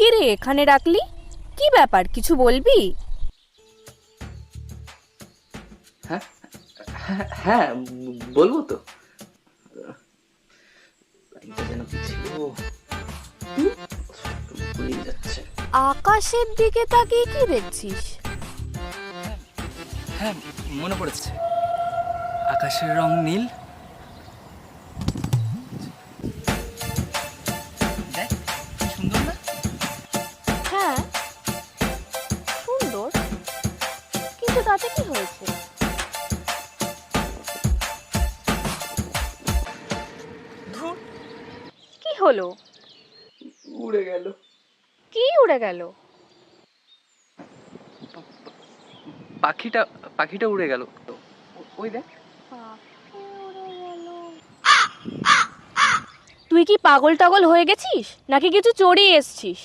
কে রে এখানে ডাকলি? কি ব্যাপার, কিছু বলবি? হ্যাঁ, হ্যাঁ, হ্যাঁ, বলবো তো। লাইনটা যেন কি ছিল, ভুলেই যাচ্ছে। আকাশের দিকে তাকিয়ে কি দেখছিস? হ্যাঁ, মনে পড়েছে, আকাশের রং নীল। দেখ, কি সুন্দর না? হ্যাঁ, সুন্দর, কিন্তু তাতে কি হয়েছে? ধুর, কি হলো? উড়ে গেল। কি উড়ে গেল? পাখিটা পাখিটা উড়ে গেল। ওই দেখ। পাখি উড়ে গেল? তুই কি পাগল টাগল হয়ে গেছিস নাকি কিছু চড়িয়ে এসছিস?